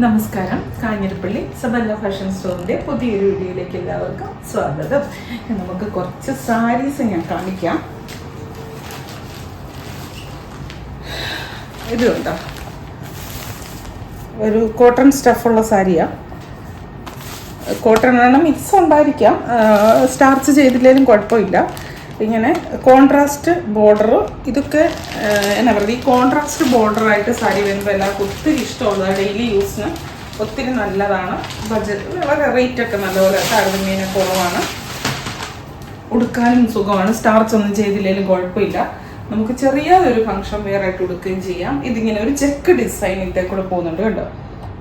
നമസ്കാരം. കാഞ്ഞിരപ്പള്ളി സബല്ല ഫാഷൻ സ്റ്റോറിൻ്റെ പുതിയൊരു വീഡിയോയിലേക്ക് എല്ലാവർക്കും സ്വാഗതം. നമുക്ക് കുറച്ച് സാരീസ് ഞാൻ കാണിക്കാം. ഇത് കണ്ടോ, ഒരു കോട്ടൺ സ്റ്റഫുള്ള സാരിയാണ്. കോട്ടൺ ആണ്, മിക്സ് ഉണ്ടായിരിക്കാം, സ്റ്റാർച്ച് ചെയ്തില്ലെങ്കിലും കുഴപ്പമില്ല. ഇങ്ങനെ കോൺട്രാസ്റ്റ് ബോർഡർ, ഇതൊക്കെ എന്നാ പറയുക, ഈ കോൺട്രാസ്റ്റ് ബോർഡറായിട്ട് സാരി വരുമ്പോൾ എല്ലാവർക്കും ഒത്തിരി ഇഷ്ടമുള്ളതാണ്. ഡെയിലി യൂസിന് ഒത്തിരി നല്ലതാണ്. ബഡ്ജറ്റ് വളരെ റേറ്റൊക്കെ നല്ലപോലെ താരതമ്യേന കുറവാണ്. ഉടുക്കാനും സുഖമാണ്. സ്റ്റാർച്ച് ഒന്നും ചെയ്തില്ലെങ്കിലും കുഴപ്പമില്ല. നമുക്ക് ചെറിയൊരു ഫംഗ്ഷൻ വെയർ ആയിട്ട് ഉടുക്കുകയും ചെയ്യാം. ഇതിങ്ങനെ ഒരു ചെക്ക് ഡിസൈൻ ഇതേ കൂടെ പോകുന്നുണ്ട് കണ്ടോ,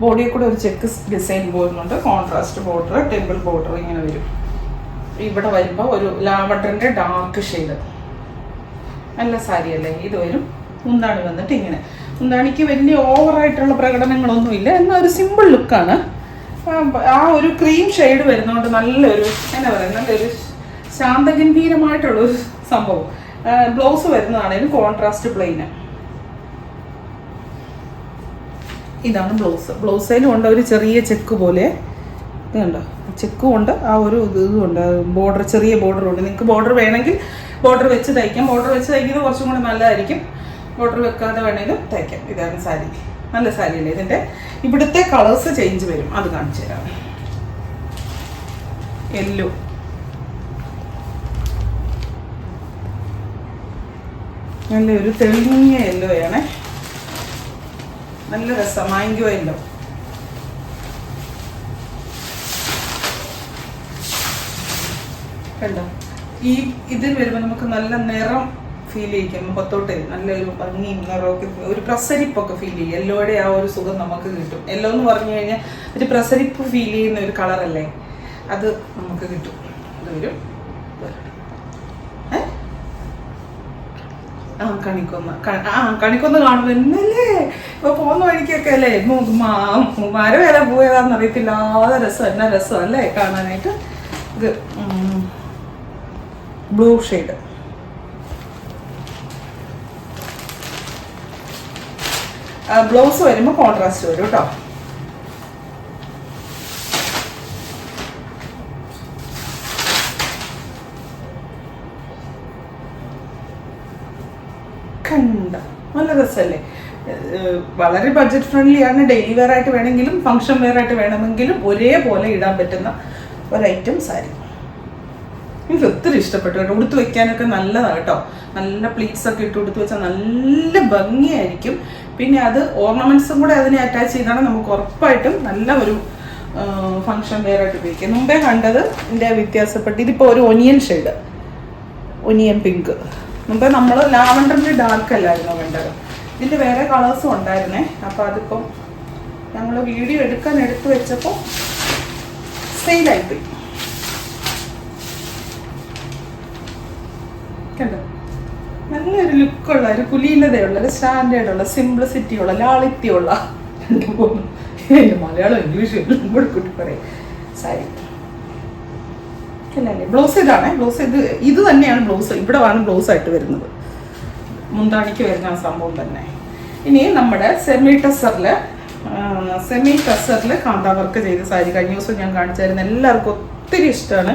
ബോഡിയിൽ കൂടെ ഒരു ചെക്ക് ഡിസൈൻ പോകുന്നുണ്ട്. കോൺട്രാസ്റ്റ് ബോർഡർ, ടെമ്പിൾ ബോർഡർ ഇങ്ങനെ വരും. ഇവിടെ വരുമ്പോൾ ഒരു ലാവണ്ടറിൻ്റെ ഡാർക്ക് ഷെയ്ഡ്, നല്ല സാരി അല്ലേ. ഇത് വരും. മുന്താണി വന്നിട്ട് ഇങ്ങനെ, മുന്താണിക്ക് വലിയ ഓവറായിട്ടുള്ള പ്രകടനങ്ങളൊന്നുമില്ല, എന്നാൽ ഒരു സിമ്പിൾ ലുക്കാണ്. ആ ഒരു ക്രീം ഷെയ്ഡ് വരുന്നതുകൊണ്ട് നല്ലൊരു എന്നാ പറയുക, നല്ലൊരു ശാന്തഗംഭീരമായിട്ടുള്ളൊരു സംഭവം. ബ്ലൗസ് വരുന്നതാണേലും കോൺട്രാസ്റ്റ് പ്ലെയിന്. ഇതാണ് ബ്ലൗസ്. ബ്ലൗസിലും ഉണ്ട് ഒരു ചെറിയ ചെക്ക് പോലെ, ഇതുണ്ടോ, ചെക്കും ഉണ്ട്, ആ ഒരു ഇതുണ്ട്, ബോർഡർ, ചെറിയ ബോർഡറും ഉണ്ട്. നിങ്ങൾക്ക് ബോർഡർ വേണമെങ്കിൽ ബോർഡർ വെച്ച് തയ്ക്കാം. ബോർഡർ വെച്ച് തയ്ക്കുന്നത് കുറച്ചും കൂടെ നല്ലതായിരിക്കും. ബോർഡർ വെക്കാതെ വേണമെങ്കിലും തയ്ക്കാം. ഇതാണ് സാരി, നല്ല സാരി അല്ലേ. ഇതിൻ്റെ ഇവിടുത്തെ കളേഴ്സ് ചേഞ്ച് വരും, അത് കാണിച്ചു തരാം. യെല്ലോ, നല്ലൊരു തെളിഞ്ഞ യെല്ലോയാണ്, നല്ല രസം. മാംഗോ യെല്ലോ, കണ്ടോ. ഈ ഇതിൽ വരുമ്പോൾ നമുക്ക് നല്ല നിറം ഫീൽ ചെയ്യിക്കും. മുഖത്തോട്ട് നല്ലൊരു ഭംഗിയും നിറമൊക്കെ, ഒരു പ്രസരിപ്പൊക്കെ ഫീൽ ചെയ്യും. യെല്ലോയുടെ ആ ഒരു സുഖം നമുക്ക് കിട്ടും. യെല്ലോ എന്ന് പറഞ്ഞു കഴിഞ്ഞാൽ ഒരു പ്രസരിപ്പ് ഫീൽ ചെയ്യുന്ന ഒരു കളറല്ലേ, അത് നമുക്ക് കിട്ടും. ഇത് വരും. കണിക്കൊന്ന് കാണുമ്പോൾ എന്നല്ലേ ഇപ്പൊ പോകുന്ന വഴിക്കൊക്കെ അല്ലേ, മരം ഏതാ പോയതാന്ന് അറിയത്തില്ലാതെ രസം, എന്നാ രസം അല്ലേ കാണാനായിട്ട്. ഇത് ബ്ലൂ ഷെയ്ഡ്, ബ്ലൗസ് വരുമ്പോൾ കോൺട്രാസ്റ്റ് വരും കേട്ടോ. കണ്ട നല്ല രസമല്ലേ. വളരെ ബഡ്ജറ്റ് ഫ്രണ്ട്ലി ആണ്. ഡെയിലി വെയർ ആയിട്ട് വേണമെങ്കിലും ഫംഗ്ഷൻ വെയർ ആയിട്ട് വേണമെങ്കിലും ഒരേപോലെ ഇടാൻ പറ്റുന്ന ഒരു ഐറ്റം സാരി. എനിക്ക് ഒത്തിരി ഇഷ്ടപ്പെട്ടു കേട്ടോ. ഉടുത്ത് വെക്കാനൊക്കെ നല്ലതാണ് കേട്ടോ. നല്ല പ്ലീറ്റ്സ് ഒക്കെ ഇട്ട് ഉടുത്ത് വെച്ചാൽ നല്ല ഭംഗിയായിരിക്കും. പിന്നെ അത് ഓർണമെന്റ്സും കൂടെ അതിനെ അറ്റാച്ച് ചെയ്താണ് നമുക്ക് ഉറപ്പായിട്ടും നല്ല ഒരു ഫംഗ്ഷൻ വെയർ ആയിട്ട് ഉപയോഗിക്കാം. മുമ്പേ കണ്ടത് ഇതിൻ്റെ വ്യത്യാസപ്പെട്ട് ഇതിപ്പോൾ ഒരു ഒനിയൻ ഷെയ്ഡ്, ഒനിയൻ പിങ്ക്. മുമ്പേ നമ്മൾ ലാവണ്ടറിൻ്റെ ഡാർക്ക് അല്ലായിരുന്നു വേണ്ടത്. ഇതിൻ്റെ വേറെ കളേഴ്സും ഉണ്ടായിരുന്നേ. അപ്പോൾ അതിപ്പം ഞങ്ങൾ വീഡിയോ എടുത്ത് വെച്ചപ്പോൾ സെയിലായിപ്പോയി. കണ്ടോ, നല്ലൊരു ലുക്കുള്ള, ഒരു കുലീനതയുള്ള, ഒരു സ്റ്റാൻഡേർഡുള്ള, സിംപ്ലിസിറ്റിയുള്ള, ലാളിത്യമുള്ള, രണ്ട് മൂന്ന് മലയാളം ഇംഗ്ലീഷ് എല്ലാം കൂടെ കൂട്ടി പറയും സാരി അല്ലേ. ബ്ലൗസ് ഇതാണ്. ബ്ലൗസ് ഇത് തന്നെയാണ് ബ്ലൗസ്. ഇവിടെ ആണ് ബ്ലൗസ് ആയിട്ട് വരുന്നത്. മുന്താണിക്ക് വരുന്ന ആ സംഭവം തന്നെ. ഇനി നമ്മുടെ സെമി ടസറിൽ കാന്താ വർക്ക് ചെയ്ത സാരി കഴിഞ്ഞ ദിവസം ഞാൻ കാണിച്ചായിരുന്നു. എല്ലാവർക്കും ഒത്തിരി ഇഷ്ടമാണ്.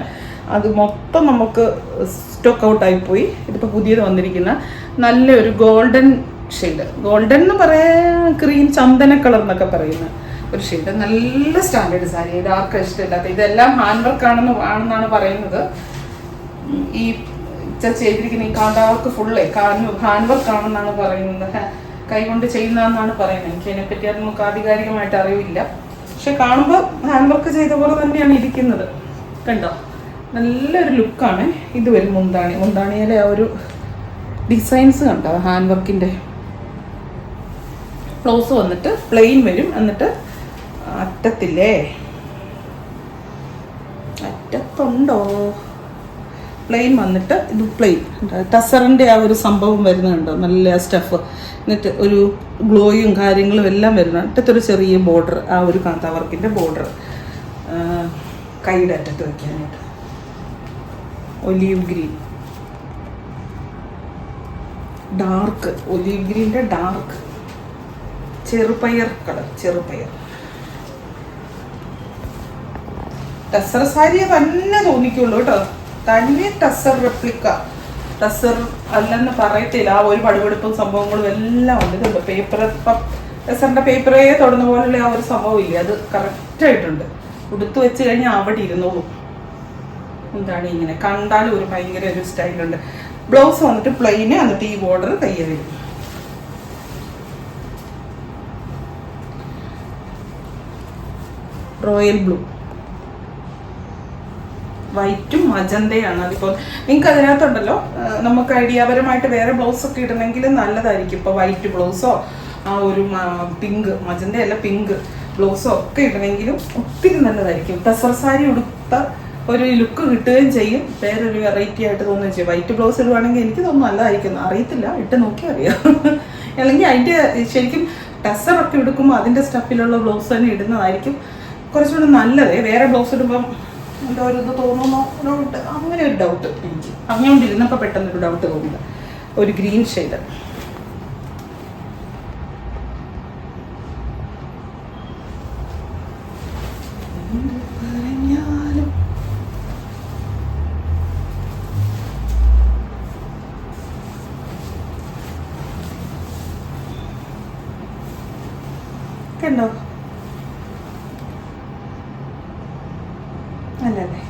അത് മൊത്തം നമുക്ക് സ്റ്റോക്ക് ഔട്ടായിപ്പോയി. ഇതിപ്പോൾ പുതിയത് വന്നിരിക്കുന്ന നല്ലൊരു ഗോൾഡൻ ഷെയ്ഡ്, ഗോൾഡൻ എന്ന് പറയാൻ ക്രീം ചന്ദന കളർ എന്നൊക്കെ പറയുന്ന ഒരു ഷെയ്ഡ്. നല്ല സ്റ്റാൻഡേർഡ് സാരി. ഇത് ആർക്കും ഇഷ്ടമില്ലാത്ത, ഇതെല്ലാം ഹാൻഡ് വർക്ക് ആണെന്നാണ് പറയുന്നത്. ഈ ചെയ്തിരിക്കുന്ന ഈ കാന്താ വർക്ക് ഫുള്ളേ ഹാൻഡ് വർക്ക് ആണെന്നാണ് പറയുന്നത്, കൈകൊണ്ട് ചെയ്യുന്നതെന്നാണ് പറയുന്നത്. എനിക്ക് അതിനെപ്പറ്റി അത് നമുക്ക് ആധികാരികമായിട്ട് അറിവില്ല. പക്ഷെ കാണുമ്പോൾ ഹാൻഡ് വർക്ക് ചെയ്ത പോലെ തന്നെയാണ് ഇരിക്കുന്നത്. കണ്ടോ, നല്ലൊരു ലുക്കാണ്. ഇത് വരും മുന്താണിയിലെ ആ ഒരു ഡിസൈൻസ് കണ്ടോ, ഹാൻഡ് വർക്കിൻ്റെ. ബ്ലൗസ് വന്നിട്ട് പ്ലെയിൻ വരും. എന്നിട്ട് അറ്റത്തില്ലേ, അറ്റത്തുണ്ടോ, പ്ലെയിൻ വന്നിട്ട് ഇത് പ്ലെയിൻ ടസറിൻ്റെ ആ ഒരു സംഭവം വരുന്നുണ്ടോ, നല്ല സ്റ്റഫ്. എന്നിട്ട് ഒരു ഗ്ലോയും കാര്യങ്ങളും എല്ലാം വരുന്നുണ്ട്. അറ്റത്തൊരു ചെറിയ ബോർഡർ, ആ ഒരു കാന്താ വർക്കിൻ്റെ ബോർഡർ കൈയുടെ അറ്റത്ത് വയ്ക്കാനായിട്ട്. ഒലീവ് ഗ്രീൻ, ഡാർക്ക് ഒലീവ് ഗ്രീൻ്റെ ഡാർക്ക് ചെറുപയർ കളർ, ചെറുപയർ ടസർ സാരിയെ തന്നെ തോന്നിക്കുള്ളൂ കേട്ടോ. തന്നെ ടസർ റെപ്ലിക്ക, ടസർ അല്ലെന്ന് പറയത്തില്ല. ആ ഒരു പടുപെടുപ്പും സംഭവങ്ങളും എല്ലാം ഉണ്ട്. ഇതുണ്ട് പേപ്പർ, ടസറിന്റെ പേപ്പറേ തൊടുന്ന പോലുള്ള ആ ഒരു സംഭവം ഇല്ലേ, അത് കറക്റ്റായിട്ടുണ്ട്. ഉടുത്ത് വെച്ച് കഴിഞ്ഞാൽ അവിടെ ഇരുന്നോളൂ. എന്താണ് ഇങ്ങനെ കണ്ടാലും ഒരു ഭയങ്കര ഒരു സ്റ്റൈലുണ്ട്. ബ്ലൗസ് വന്നിട്ട് പ്ലെയിന്, എന്നിട്ട് ഈ ബോർഡർ കയ്യിൽ വരും. റോയൽ ബ്ലൂ, വൈറ്റും മജന്തയാണ്. അതിപ്പോൾ നിങ്ങൾക്ക് അതിനകത്തുണ്ടല്ലോ, നമുക്ക് ഐഡിയാപരമായിട്ട് വേറെ ബ്ലൗസ് ഒക്കെ ഇടണമെങ്കിൽ നല്ലതായിരിക്കും. ഇപ്പോൾ വൈറ്റ് ബ്ലൗസോ ആ ഒരു പിങ്ക്, മജന്തയല്ല പിങ്ക് ബ്ലൗസോ ഒക്കെ ഇടണമെങ്കിലും ഒത്തിരി നല്ലതായിരിക്കും. ടസർ സാരി ഉടുത്ത ഒരു ലുക്ക് കിട്ടുകയും ചെയ്യും, വേറൊരു വെറൈറ്റി ആയിട്ട് തോന്നുകയും ചെയ്യും. വൈറ്റ് ബ്ലൗസ് ഇടുവാണെങ്കിൽ എനിക്ക് തോന്നുന്നു നല്ലതായിരിക്കും. അറിയത്തില്ല, ഇട്ട് നോക്കി അറിയാം. അല്ലെങ്കിൽ അതിൻ്റെ ശരിക്കും ടസറൊക്കെ എടുക്കുമ്പോൾ അതിൻ്റെ സ്റ്റഫിലുള്ള ബ്ലൗസ് തന്നെ ഇടുന്നതായിരിക്കും കുറച്ചുകൂടി നല്ലത്. വേറെ ബ്ലൗസ് ഇടുമ്പം എന്തോ ഒരു ഇത് തോന്നുന്നോ ഡൗട്ട്, അങ്ങനെ ഒരു ഡൗട്ട് എനിക്ക് അങ്ങനെയുണ്ടിരുന്നപ്പോൾ പെട്ടെന്നൊരു ഡൗട്ട് തോന്നില്ല. ഒരു ഗ്രീൻ ഷെയ്ഡ്, കണ്ടോ അല്ലല്ലേ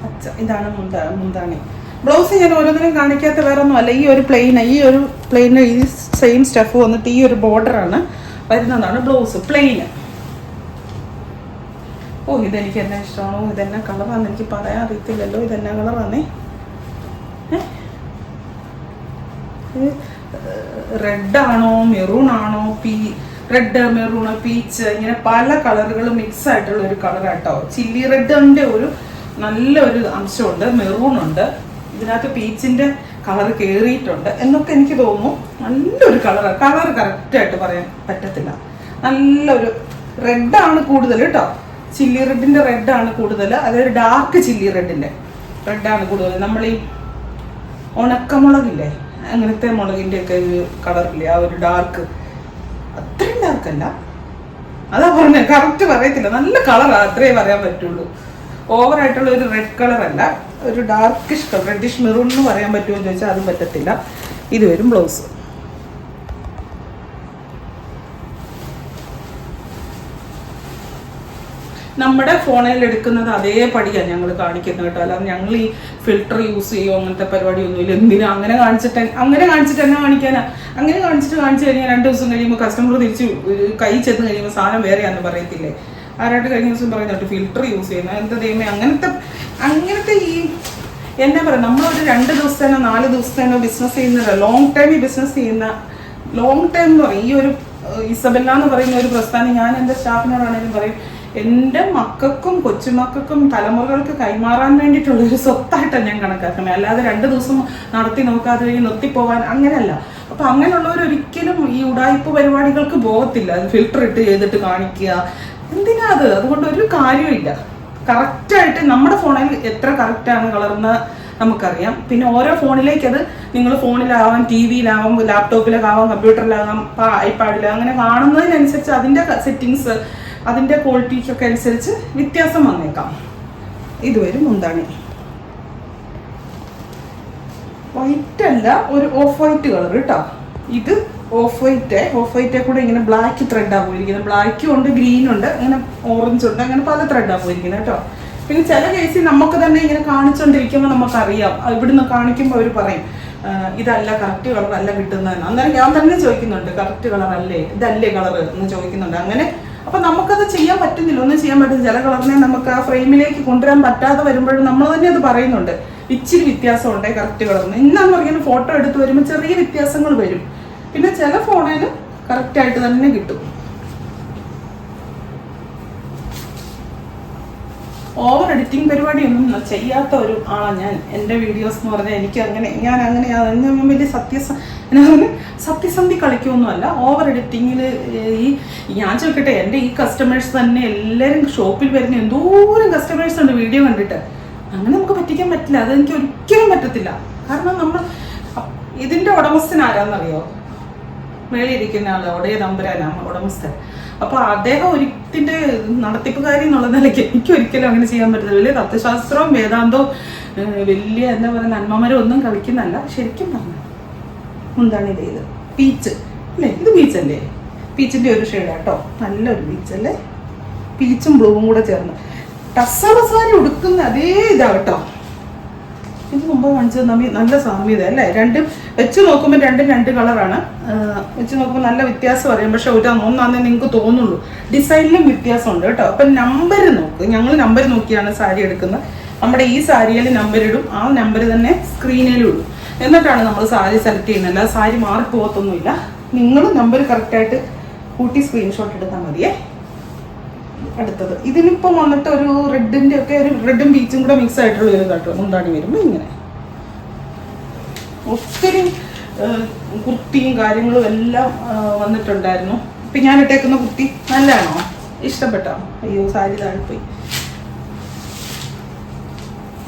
പച്ച. ഇതാണ് മുന്താണി. ബ്ലൗസ് ഞാൻ ഓരോന്നിനും കാണിക്കാത്ത വേറെ ഒന്നും അല്ല. ഈ ഒരു പ്ലെയിന് ഈ സെയിം സ്റ്റഫ് വന്നിട്ട് ഈ ഒരു ബോർഡറാണ് വരുന്നതാണ് ബ്ലൗസ് പ്ലെയിന്. ഓ ഇതെനിക്ക് എന്നാ ഇഷ്ടമാണോ, ഇതെന്നാ കളറാണെന്ന് എനിക്ക് പറയാൻ അറിയത്തില്ലല്ലോ. ഇതെന്നാ കളറാണേ, റെഡാണോ മെറൂൺ ആണോ, റെഡ്, മെറൂൺ, പീച്ച്, ഇങ്ങനെ പല കളറുകൾ മിക്സ് ആയിട്ടുള്ള ഒരു കളറാട്ടോ. ചില്ലി റെഡിന്റെ ഒരു നല്ലൊരു അംശമുണ്ട്, മെറൂൺ ഉണ്ട്, ഇതിനകത്ത് പീച്ചിന്റെ കളർ കയറിയിട്ടുണ്ട് എന്നൊക്കെ എനിക്ക് തോന്നുന്നു. നല്ലൊരു കളറാണ്. കളർ കറക്റ്റായിട്ട് പറയാൻ പറ്റത്തില്ല. നല്ലൊരു റെഡാണ് കൂടുതൽ കേട്ടോ. ചില്ലി റെഡിന്റെ റെഡാണ് കൂടുതൽ. അതായത് ഡാർക്ക് ചില്ലി റെഡിന്റെ റെഡാണ് കൂടുതൽ. നമ്മൾ ഈ ഉണക്കമുളകില്ലേ, അങ്ങനത്തെ മുളകിന്റെ ഒക്കെ ഒരു കളറില്ലേ, ആ ഒരു ഡാർക്ക്, അത്രയും ഡാർക്കല്ല. അതാ പറഞ്ഞത്, കറക്റ്റ് പറയത്തില്ല. നല്ല കളറാണ്, അത്രേ പറയാൻ പറ്റുള്ളൂ. ഓവറായിട്ടുള്ള ഒരു റെഡ് കളർ അല്ല, ഒരു ഡാർക്കിഷ് കളർ, റെഡിഷ് മെറൂൺ എന്ന് പറയാൻ പറ്റുമോ എന്ന് ചോദിച്ചാൽ അതും പറ്റത്തില്ല. ഇത് വരും ബ്ലൗസ്. നമ്മുടെ ഫോണിൽ എടുക്കുന്നത് അതേപടിയാണ് ഞങ്ങൾ കാണിക്കുന്നത് കേട്ടോ. അല്ലാതെ ഞങ്ങൾ ഈ ഫിൽറ്റർ യൂസ് ചെയ്യുമോ അങ്ങനത്തെ പരിപാടിയൊന്നുമില്ല. എന്തിനാ അങ്ങനെ കാണിച്ചിട്ട് എന്നാ കാണിക്കാനാ? അങ്ങനെ കാണിച്ചു കഴിഞ്ഞാൽ 2 ദിവസം കഴിയുമ്പോൾ കസ്റ്റമർ തിരിച്ച് കൈ ചെന്ന് കഴിയുമ്പോൾ സാധനം വേറെയാണെന്ന് പറയത്തില്ലേ? ആരായിട്ട് കഴിഞ്ഞ ദിവസം പറയുന്നുണ്ട് ഫിൽറ്റർ യൂസ് ചെയ്യുന്നത്. എന്താ ദൈവമേ, അങ്ങനത്തെ ഈ എന്നാ പറയുക, നമ്മളൊരു 2 ദിവസത്തേനോ 4 ദിവസത്തേനോ ബിസിനസ് ചെയ്യുന്ന, ലോങ് ടൈം ബിസിനസ് ചെയ്യുന്ന, ലോങ് ടൈം എന്ന് പറയും. ഈ ഒരു ഇസബെല്ല എന്ന് പറയുന്ന ഒരു പ്രസ്ഥാനം ഞാൻ എൻ്റെ സ്റ്റാഫിനോടാണെങ്കിലും പറയും, എൻ്റെ മക്കൾക്കും കൊച്ചുമക്കൾക്കും തലമുറകൾക്ക് കൈമാറാൻ വേണ്ടിയിട്ടുള്ള ഒരു സ്വത്തായിട്ടാണ് ഞാൻ കണക്കാക്കുന്നത്. അല്ലാതെ 2 ദിവസം നടത്തി നോക്കാതെ കഴിഞ്ഞ് നിർത്തിപ്പോകാൻ അങ്ങനെയല്ല. അപ്പം അങ്ങനെയുള്ളവർ ഒരിക്കലും ഈ ഉടായ്പ പരിപാടികൾക്ക് പോകത്തില്ല. അത് ഫിൽട്ടർ ഇട്ട് ചെയ്തിട്ട് കാണിക്കുക, എന്തിനാ അത്? അതുകൊണ്ട് ഒരു കാര്യമില്ല. കറക്റ്റായിട്ട് നമ്മുടെ ഫോണിൽ എത്ര കറക്റ്റാണ് കളർന്ന് നമുക്കറിയാം. പിന്നെ ഓരോ ഫോണിലേക്ക് അത് നിങ്ങൾ ഫോണിലാവാം, ടി വിയിലാവാം, ലാപ്ടോപ്പിലാവാം, കമ്പ്യൂട്ടറിലാവാം, ഐപാഡിലാവാം, അങ്ങനെ കാണുന്നതിനനുസരിച്ച് അതിൻ്റെ സെറ്റിങ്സ്, അതിൻ്റെ ക്വാളിറ്റിക്കൊക്കെ അനുസരിച്ച് വ്യത്യാസം വന്നേക്കാം. ഇതുവരെ മുന്താണി വൈറ്റ് അല്ല, ഒരു ഓഫ് വൈറ്റ് കളർ കേട്ടോ. ഇത് ഓഫ് വൈറ്റ് കൂടെ ഇങ്ങനെ ബ്ലാക്ക് ത്രെഡാണ് പോയിരിക്കുന്നത്. ബ്ലാക്കും ഉണ്ട്, ഗ്രീൻ ഉണ്ട്, അങ്ങനെ ഓറഞ്ച് ഉണ്ട്, അങ്ങനെ പല ത്രെഡാണ് പോയിരിക്കുന്നത് കേട്ടോ. പിന്നെ ചില കേസിൽ നമുക്ക് തന്നെ ഇങ്ങനെ കാണിച്ചുകൊണ്ടിരിക്കുമ്പോൾ നമുക്കറിയാം, ഇവിടുന്ന് കാണിക്കുമ്പോൾ അവർ പറയും ഇതല്ല കറക്റ്റ് കളർ അല്ല കിട്ടുന്നതെന്ന്. അന്നേരം ഞാൻ തന്നെ ചോദിക്കുന്നുണ്ട്, കറക്റ്റ് കളർ അല്ലേ, ഇതല്ലേ കളർ എന്ന് ചോദിക്കുന്നുണ്ട്. അങ്ങനെ അപ്പൊ നമുക്കത് ചെയ്യാൻ പറ്റുന്നില്ല, ഒന്നും ചെയ്യാൻ പറ്റുന്നില്ല. ചില കളറിനെ നമുക്ക് ആ ഫ്രെയിമിലേക്ക് കൊണ്ടുവരാൻ പറ്റാതെ വരുമ്പോഴും നമ്മൾ തന്നെ അത് പറയുന്നുണ്ട്, ഇച്ചിരി വ്യത്യാസം ഉണ്ടേ കറക്റ്റ് കളറിന്. ഇന്നാന്ന് പറയുന്നത് ഫോട്ടോ എടുത്ത് വരുമ്പോൾ ചെറിയ വ്യത്യാസങ്ങൾ വരും. പിന്നെ ചില ഫോണിൽ കറക്റ്റായിട്ട് തന്നെ കിട്ടും. ഓവർ എഡിറ്റിംഗ് പരിപാടിയൊന്നും ചെയ്യാത്ത ഒരു ആളാണ് ഞാൻ. എൻ്റെ വീഡിയോസ് എന്ന് പറഞ്ഞാൽ എനിക്ക് ഞാൻ വലിയ സത്യസന്ധി കളിക്കൊന്നുമല്ല. ഓവർ എഡിറ്റിങ്ങിൽ ഞാൻ ചോദിക്കട്ടെ, എൻ്റെ ഈ കസ്റ്റമേഴ്സ് തന്നെ എല്ലാവരും ഷോപ്പിൽ വരുന്ന എന്തോരം കസ്റ്റമേഴ്സ് ഉണ്ട് വീഡിയോ കണ്ടിട്ട്. അങ്ങനെ നമുക്ക് പറ്റിക്കാൻ പറ്റില്ല, അതെനിക്ക് ഒരിക്കലും പറ്റത്തില്ല. കാരണം നമ്മൾ ഇതിൻ്റെ ഉടമസ്ഥൻ ആരാന്നറിയോ? മേളിയിരിക്കുന്ന ആൾ, ഒടേ നമ്പരാനാണ് ഉടമസ്ഥൻ. അപ്പോൾ അദ്ദേഹം ഒരിക്കത്തിൻ്റെ നടത്തിപ്പുകാരി എന്നുള്ള നിലയ്ക്ക് എനിക്ക് ഒരിക്കലും അങ്ങനെ ചെയ്യാൻ പറ്റില്ല. വലിയ തത്വശാസ്ത്രവും വേദാന്തവും വലിയ എന്താ പറയുക നന്മമരം ഒന്നും കളിക്കുന്നല്ല. ശരിക്കും പറഞ്ഞു എന്താണ് ഇത് പീച്ച് അല്ലേ? ഇത് പീച്ചല്ലേ? പീച്ചിൻ്റെ ഒരു ഷെയ്ഡാട്ടോ, നല്ലൊരു പീച്ചല്ലേ? പീച്ചും ബ്ലൂവും കൂടെ ചേർന്ന് ടസറ സാരി ഉടുക്കുന്ന അതേ ഇതാകട്ടോ. ഇത് മുമ്പ് കാണിച്ചത് നല്ല സാമ്യത അല്ലേ? രണ്ടും വെച്ച് നോക്കുമ്പോൾ രണ്ടും രണ്ട് കളറാണ്. വെച്ച് നോക്കുമ്പോൾ നല്ല വ്യത്യാസം അറിയാം. പക്ഷെ ഒന്നാന്നേ നിങ്ങൾക്ക് തോന്നുള്ളൂ. ഡിസൈനിലും വ്യത്യാസമുണ്ട് കേട്ടോ. അപ്പം നമ്പർ നോക്ക്. ഞങ്ങൾ നമ്പർ നോക്കിയാണ് സാരി എടുക്കുന്നത്. നമ്മുടെ ഈ സാരിയിൽ നമ്പർ ഇടും, ആ നമ്പർ തന്നെ സ്ക്രീനിലും ഇടും. എന്നിട്ടാണ് നമ്മൾ സാരി സെലക്ട് ചെയ്യുന്നത്. അല്ലാതെ സാരി മാറിപ്പോകത്തൊന്നുമില്ല. നിങ്ങൾ നമ്പർ കറക്റ്റായിട്ട് കൂട്ടി സ്ക്രീൻഷോട്ട് എടുത്താൽ മതിയേ. അടുത്തത് ഇതിനിപ്പം വന്നിട്ട് ഒരു റെഡിൻ്റെ ഒക്കെ ഒരു റെഡും ബീച്ചും കൂടെ മിക്സ് ആയിട്ടുള്ള ഒരു കേട്ടോ മുന്താണി വരുമ്പോൾ ഇങ്ങനെ ഒത്തിരി കുർത്തിയും കാര്യങ്ങളും എല്ലാം വന്നിട്ടുണ്ടായിരുന്നു. ഇപ്പം ഞാൻ ഇട്ടേക്കുന്ന കുർത്തി നല്ലതാണോ? ഇഷ്ടപ്പെട്ടോ? അയ്യോ സാരി താഴ്പോയി.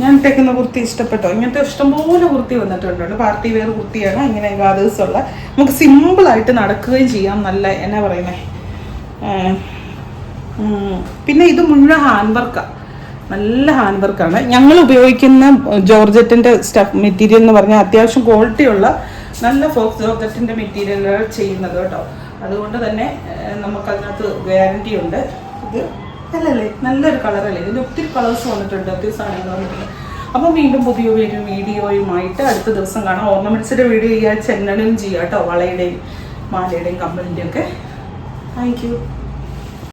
ഞാൻ ഇട്ടേക്കുന്ന കുർത്തി ഇഷ്ടപ്പെട്ടോ? ഇങ്ങനത്തെ ഇഷ്ടംപോലെ കുർത്തി വന്നിട്ടുണ്ട്. പാർട്ടി വെയർ കുർത്തിയാണ്. ഇങ്ങനെ ഗാദേഴ്സുള്ള നമുക്ക് സിമ്പിളായിട്ട് നടക്കുകയും ചെയ്യാം. നല്ല എന്നാ പറയുന്നേ, പിന്നെ ഇത് മുഴുവൻ ഹാൻഡ് വർക്കാണ്. നല്ല ഹാൻഡ് വർക്കാണ്. ഞങ്ങൾ ഉപയോഗിക്കുന്ന ജോർജറ്റിൻ്റെ സ്റ്റഫ് മെറ്റീരിയൽ എന്ന് പറഞ്ഞാൽ അത്യാവശ്യം ക്വാളിറ്റിയുള്ള നല്ല ഫോക്സ് ജോർജറ്റിൻ്റെ മെറ്റീരിയലുകൾ ചെയ്യുന്നത് കേട്ടോ. അതുകൊണ്ട് തന്നെ നമുക്കതിനകത്ത് ഗ്യാരണ്ടി ഉണ്ട്. ഇത് അല്ലല്ലേ, നല്ലൊരു കളറല്ലേ? ഇതിന് ഒത്തിരി കളേഴ്സ് വന്നിട്ടുണ്ട്, ഒത്തിരി സാധനങ്ങൾ വന്നിട്ടുണ്ട്. അപ്പോൾ വീണ്ടും പുതിയ വീഡിയോയുമായിട്ട് അടുത്ത ദിവസം കാണാം. ഓർണമെൻറ്റ്സിൻ്റെ വീഡിയോ ഈ ആഴ്ച എന്നാലും ചെയ്യാം കേട്ടോ, വളയുടെയും മാലയുടെയും കമ്മലിൻ്റെയും ഒക്കെ. Thank you.